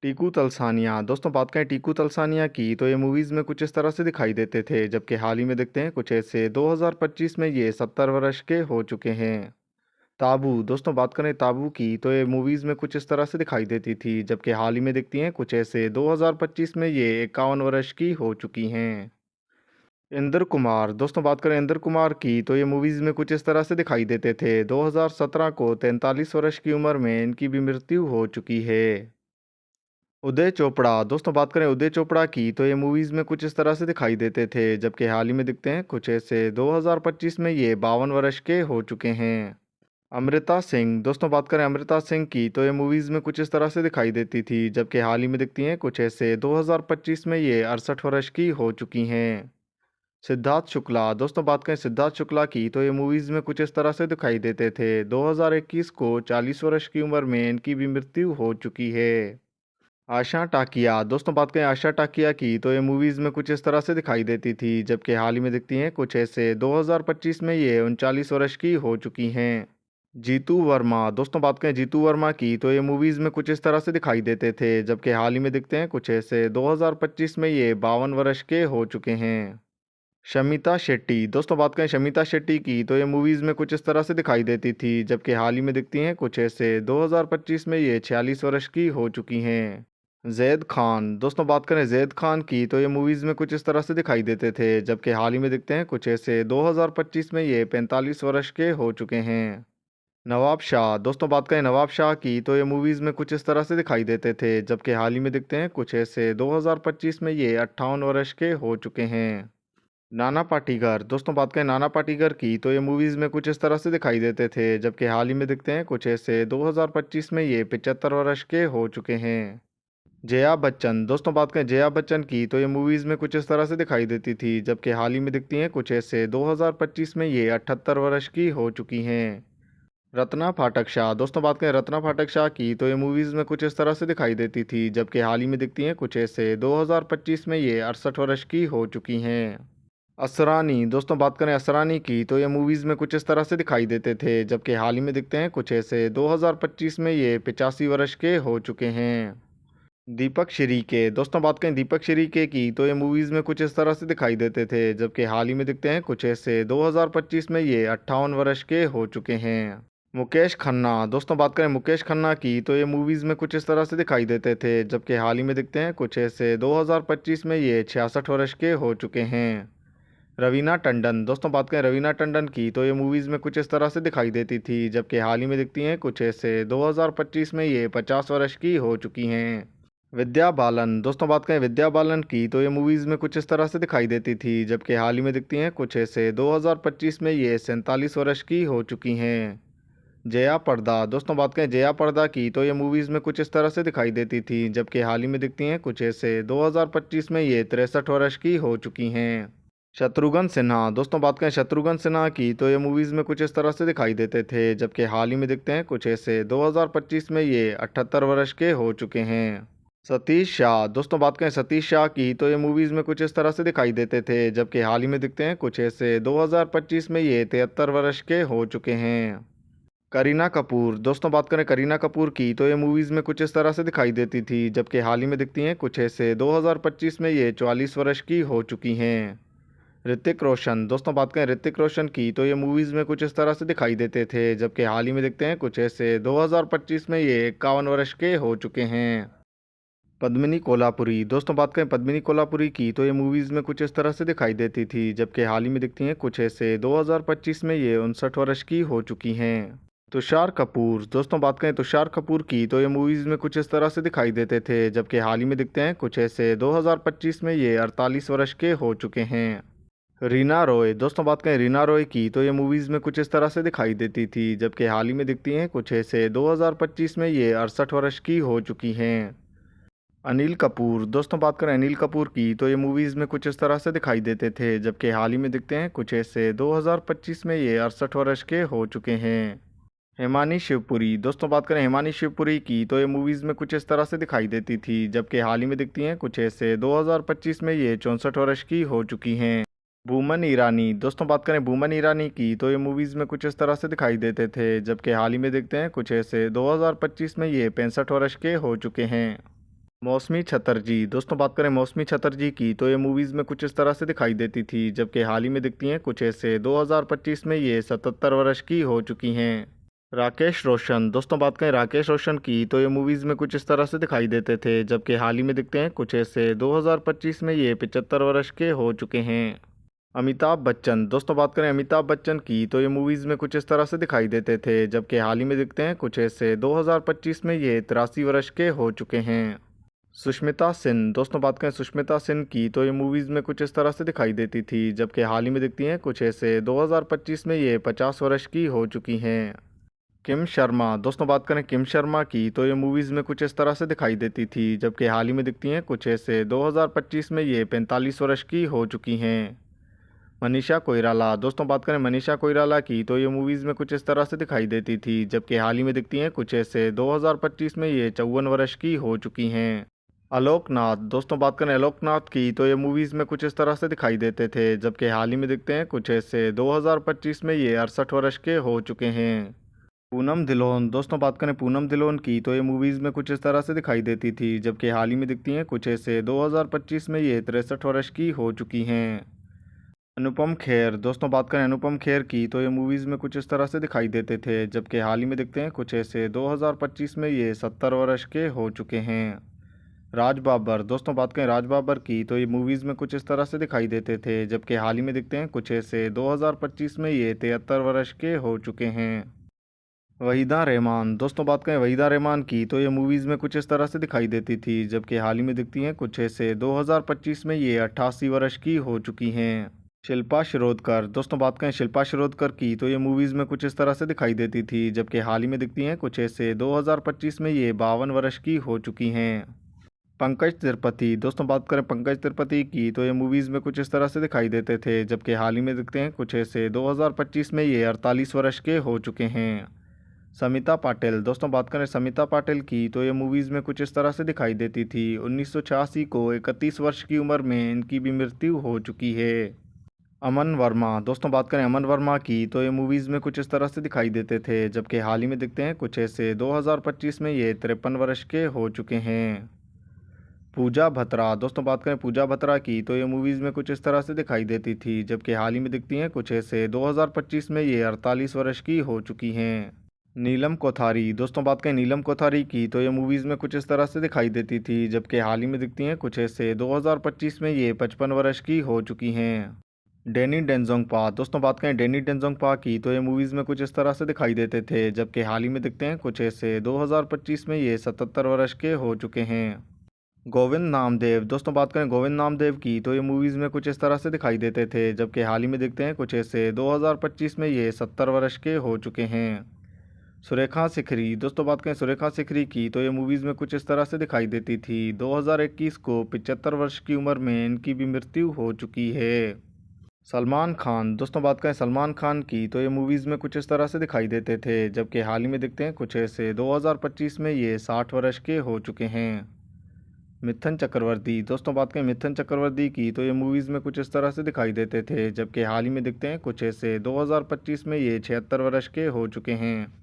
टीकू तलसानिया दोस्तों बात करें टीकू तलसानिया की तो ये मूवीज़ में कुछ इस तरह से दिखाई देते थे, जबकि हाल ही में देखते हैं कुछ ऐसे 2025 में ये 70 वर्ष के हो चुके हैं। ताबू दोस्तों बात करें ताबू की तो ये मूवीज़ में कुछ इस तरह से दिखाई देती थी, जबकि हाल ही में दिखती हैं कुछ ऐसे 2025 में ये 51 वर्ष की हो चुकी हैं। इंद्र कुमार दोस्तों बात करें इंद्र कुमार की तो ये मूवीज़ में कुछ इस तरह से दिखाई देते थे। 2017 को 43 वर्ष की उम्र में इनकी भी मृत्यु हो चुकी है। उदय चोपड़ा दोस्तों बात करें उदय चोपड़ा की तो ये मूवीज़ में कुछ इस तरह से दिखाई देते थे, जबकि हाल ही में दिखते हैं कुछ ऐसे 2025 में ये 52 वर्ष के हो चुके हैं। अमृता सिंह दोस्तों बात करें अमृता सिंह की तो ये मूवीज़ में कुछ इस तरह से दिखाई देती थी, जबकि हाल ही में दिखती हैं कुछ ऐसे 2025 में ये 68 वर्ष की हो चुकी हैं। सिद्धार्थ शुक्ला दोस्तों बात करें सिद्धार्थ शुक्ला की तो ये मूवीज़ में कुछ इस तरह से दिखाई देते थे। 2021 को 40 वर्ष की उम्र में इनकी भी मृत्यु हो चुकी है। आशा टाकिया दोस्तों बात करें आशा टाकिया की तो ये मूवीज़ में कुछ इस तरह से दिखाई देती थी, जबकि हाल ही में दिखती हैं कुछ ऐसे 2025 में ये 39 वर्ष की हो चुकी हैं। जीतू वर्मा दोस्तों बात करें जीतू वर्मा की तो ये मूवीज़ में कुछ इस तरह से दिखाई देते थे, जबकि हाल ही में दिखते हैं कुछ ऐसे 2025 में ये 52 वर्ष के हो चुके हैं। शमिता शेट्टी दोस्तों बात करें शमिता शेट्टी की तो ये मूवीज़ में कुछ इस तरह से दिखाई देती थी, जबकि हाल ही में दिखती हैं कुछ ऐसे 2025 में ये 46 वर्ष की हो चुकी हैं। ज़ैद खान दोस्तों बात करें ज़ैद खान की तो ये मूवीज़ में कुछ इस तरह से दिखाई देते थे, जबकि हाल ही में दिखते हैं कुछ ऐसे 2025 में ये 45 वर्ष के हो चुके हैं। नवाब शाह दोस्तों बात करें नवाब शाह की तो ये मूवीज़ में कुछ इस तरह से दिखाई देते थे, जबकि हाल ही में दिखते हैं कुछ ऐसे 2025 में ये 58 वर्ष के हो चुके हैं। नाना पाटेकर दोस्तों बात करें नाना पाटेकर की तो ये मूवीज़ में कुछ इस तरह से दिखाई देते थे, जबकि हाल ही में दिखते हैं कुछ ऐसे 2025 में ये 75 वर्ष के हो चुके हैं। जया बच्चन दोस्तों बात करें जया बच्चन की तो ये मूवीज़ में कुछ इस तरह से दिखाई देती थी, जबकि हाल ही में दिखती हैं कुछ ऐसे 2025 में ये 78 वर्ष की हो चुकी हैं। रत्ना फाटक शाह दोस्तों बात करें रत्ना फाटक शाह की तो ये मूवीज़ में कुछ इस तरह से दिखाई देती थी, जबकि हाल ही में दिखती हैं कुछ ऐसे 2025 में ये 68 वर्ष की हो चुकी हैं। असरानी दोस्तों बात करें असरानी की तो ये मूवीज़ में कुछ इस तरह से दिखाई देते थे, जबकि हाल ही में दिखते हैं कुछ ऐसे 2025 में ये 85 वर्ष के हो चुके हैं। दीपक शिरीके दोस्तों बात करें दीपक शिरीके की तो ये मूवीज़ में कुछ इस तरह से दिखाई देते थे, जबकि हाल ही में दिखते हैं कुछ ऐसे 2025 में ये 58 वर्ष के हो चुके हैं। मुकेश खन्ना दोस्तों बात करें मुकेश खन्ना की तो ये मूवीज़ में कुछ इस तरह से दिखाई देते थे, जबकि हाल ही में दिखते हैं कुछ ऐसे 2025 में ये 66 वर्ष के हो चुके हैं। रवीना टंडन दोस्तों बात करें रवीना टंडन की तो ये मूवीज़ में कुछ इस तरह से दिखाई देती थी, जबकि हाल ही में दिखती हैं कुछ ऐसे 2025 में ये 50 वर्ष की हो चुकी हैं। विद्या बालन दोस्तों बात करें विद्या बालन की तो ये मूवीज़ में कुछ इस तरह से दिखाई देती थी, जबकि हाल ही में दिखती हैं कुछ ऐसे 2025 में ये 47 वर्ष की हो चुकी हैं। जया पर्दा दोस्तों बात करें जया पर्दा की तो ये मूवीज़ में कुछ इस तरह से दिखाई देती थी, जबकि हाल ही में दिखती हैं कुछ ऐसे 2025 में ये 63 वर्ष की हो चुकी हैं। शत्रुघ्न सिन्हा दोस्तों बात करें शत्रुघ्न सिन्हा की तो ये मूवीज़ में कुछ इस तरह से दिखाई देते थे, जबकि हाल ही में दिखते हैं कुछ ऐसे 2025 में ये 78 वर्ष के हो चुके हैं। सतीश शाह दोस्तों बात करें सतीश शाह की तो ये मूवीज़ में कुछ इस तरह से दिखाई देते थे, जबकि हाल ही में दिखते हैं कुछ ऐसे 2025 में ये 73 वर्ष के हो चुके हैं। करीना कपूर दोस्तों बात करें करीना कपूर की तो ये मूवीज़ में कुछ इस तरह से दिखाई देती थी, जबकि हाल ही में दिखती हैं कुछ ऐसे 2025 में ये 44 वर्ष की हो चुकी हैं। ऋतिक रोशन दोस्तों बात करें ऋतिक रोशन की तो ये मूवीज़ में कुछ इस तरह से दिखाई देते थे, जबकि हाल ही में दिखते हैं कुछ ऐसे 2025 में ये 51 वर्ष के हो चुके हैं। पद्मिनी कोल्हापुरी दोस्तों बात करें पद्मिनी कोल्हापुरी की तो ये मूवीज़ में कुछ इस तरह से दिखाई देती थी, जबकि हाल ही में दिखती हैं कुछ ऐसे 2025 में ये 59 वर्ष की हो चुकी हैं। तुषार कपूर दोस्तों बात करें तुषार कपूर की तो ये मूवीज़ में कुछ इस तरह से दिखाई देते थे, जबकि हाल ही में दिखते हैं कुछ ऐसे 2025 में ये 48 वर्ष के हो चुके हैं। रीना रॉय दोस्तों बात करें रीना रॉय की तो ये मूवीज़ में कुछ इस तरह से दिखाई देती थी, जबकि हाल ही में दिखती हैं कुछ ऐसे 2025 में ये 68 वर्ष की हो चुकी हैं। अनिल कपूर दोस्तों बात करें अनिल कपूर की तो ये मूवीज़ में कुछ इस तरह से दिखाई देते थे, जबकि हाल ही में दिखते हैं कुछ ऐसे 2025 में ये 68 वर्ष के हो चुके हैं। हिमानी शिवपुरी दोस्तों बात करें हिमानी शिवपुरी की तो ये मूवीज़ में कुछ इस तरह से दिखाई देती थी, जबकि हाल ही में दिखती हैं कुछ ऐसे 2025 में ये 64 वर्ष की हो चुकी हैं। बूमन ईरानी दोस्तों बात करें बूमन ईरानी की तो ये मूवीज़ में कुछ इस तरह से दिखाई देते थे, जबकि हाल ही में दिखते हैं कुछ ऐसे 2025 में ये 65 वर्ष के हो चुके हैं। मौसमी चटर्जी दोस्तों बात करें मौसमी चटर्जी की तो ये मूवीज़ में कुछ इस तरह से दिखाई देती थी, जबकि हाल ही में दिखती हैं कुछ ऐसे 2025 में ये 77 वर्ष की हो चुकी हैं। राकेश रोशन दोस्तों बात करें राकेश रोशन की तो ये मूवीज़ में कुछ इस तरह से दिखाई देते थे, जबकि हाल ही में दिखते हैं कुछ ऐसे 2025 में ये 75 वर्ष के हो चुके हैं। अमिताभ बच्चन दोस्तों बात करें अमिताभ बच्चन की तो ये मूवीज़ में कुछ इस तरह से दिखाई देते थे, जबकि हाल ही में दिखते हैं कुछ ऐसे 2025 में ये 83 वर्ष के हो चुके हैं। सुष्मिता सेन दोस्तों बात करें सुष्मिता सेन की तो ये मूवीज़ में कुछ इस तरह से दिखाई देती थी, जबकि हाल ही में दिखती हैं कुछ ऐसे 2025 में ये 50 वर्ष की हो चुकी हैं। किम शर्मा दोस्तों बात करें किम शर्मा की तो ये मूवीज़ में कुछ इस तरह से दिखाई देती थी, जबकि हाल ही में दिखती हैं कुछ ऐसे 2025 में ये 45 वर्ष की हो चुकी हैं। मनीषा कोइराला दोस्तों बात करें मनीषा कोइराला की तो ये मूवीज़ में कुछ इस तरह से दिखाई देती थी, जबकि हाल ही में दिखती हैं कुछ ऐसे 2025 में ये 54 वर्ष की हो चुकी हैं। आलोकनाथ दोस्तों बात करें आलोकनाथ की तो ये मूवीज़ में कुछ इस तरह से दिखाई देते थे, जबकि हाल ही में दिखते हैं कुछ ऐसे 2025 में ये 68 वर्ष के हो चुके हैं। पूनम धिलोन दोस्तों बात करें पूनम धिलोन की तो ये मूवीज़ में कुछ इस तरह से दिखाई देती थी, जबकि हाल ही में दिखती हैं कुछ ऐसे 2025 में ये 63 वर्ष की हो चुकी हैं। अनुपम खेर दोस्तों बात करें अनुपम खेर की तो ये मूवीज़ में कुछ इस तरह से दिखाई देते थे, जबकि हाल ही में दिखते हैं कुछ ऐसे 2025 में ये 70 वर्ष के हो चुके हैं। राज बाबर दोस्तों बात करें राज बाबर की तो ये मूवीज़ में कुछ इस तरह से दिखाई देते थे, जबकि हाल ही में दिखते हैं कुछ ऐसे 2025 में ये 73 वर्ष के हो चुके हैं। वहीदा रहमान दोस्तों बात करें वहीदा रहमान की तो ये मूवीज़ में कुछ इस तरह से दिखाई देती थी, जबकि हाल ही में दिखती हैं कुछ ऐसे 2025 में ये 88 वर्ष की हो चुकी हैं। शिल्पा शिरोडकर दोस्तों बात करें शिल्पा शिरोडकर की तो ये मूवीज़ में कुछ इस तरह से दिखाई देती थी, जबकि हाल ही में दिखती हैं कुछ ऐसे 2025 में ये 52 वर्ष की हो चुकी हैं। पंकज त्रिपाठी दोस्तों बात करें पंकज त्रिपाठी की तो ये मूवीज़ में कुछ इस तरह से दिखाई देते थे, जबकि हाल ही में दिखते हैं कुछ ऐसे 2025 में ये 48 वर्ष के हो चुके हैं। समिता पाटिल दोस्तों बात करें समिता पाटिल की तो ये मूवीज़ में कुछ इस तरह से दिखाई देती थी। 1986 को 31 वर्ष की उम्र में इनकी भी मृत्यु हो चुकी है। अमन वर्मा दोस्तों बात करें अमन वर्मा की तो ये मूवीज़ में कुछ इस तरह से दिखाई देते थे, जबकि हाल ही में दिखते हैं कुछ ऐसे 2025 में ये 53 वर्ष के हो चुके हैं। पूजा बत्रा दोस्तों बात करें पूजा बत्रा की तो ये मूवीज़ में कुछ इस तरह से दिखाई देती थी, जबकि हाल ही में दिखती हैं कुछ ऐसे 2025 में ये 48 वर्ष की हो चुकी हैं। नीलम कोठारी दोस्तों बात करें नीलम कोठारी की तो ये मूवीज़ में कुछ इस तरह से दिखाई देती थी, जबकि हाल ही में दिखती हैं कुछ ऐसे 2025 में ये 55 वर्ष की हो चुकी हैं। डैनी डेंजोंगपा दोस्तों बात करें डैनी डेंजोंगपा की तो ये मूवीज़ में कुछ इस तरह से दिखाई देते थे, जबकि हाल ही में दिखते हैं कुछ ऐसे 2025 में ये 77 वर्ष के हो चुके हैं। गोविंद नामदेव दोस्तों बात करें गोविंद नामदेव की तो ये मूवीज़ में कुछ इस तरह से दिखाई देते थे, जबकि हाल ही में दिखते हैं कुछ ऐसे 2025 में ये 70 वर्ष के हो चुके हैं। सुरेखा सिकरी दोस्तों बात करें सुरेखा सिकरी की तो ये मूवीज़ में कुछ इस तरह से दिखाई देती थी। 2021 को 75 वर्ष की उम्र में इनकी भी मृत्यु हो चुकी है। सलमान खान दोस्तों बात करें सलमान खान की तो ये मूवीज़ में कुछ इस तरह से दिखाई देते थे, जबकि हाल ही में दिखते हैं कुछ ऐसे 2025 में ये 60 वर्ष के हो चुके हैं। मिथुन चक्रवर्ती दोस्तों बात करें मिथुन चक्रवर्ती की तो ये मूवीज़ में कुछ इस तरह से दिखाई देते थे, जबकि हाल ही में दिखते हैं कुछ ऐसे 2025 में ये 76 वर्ष के हो चुके हैं।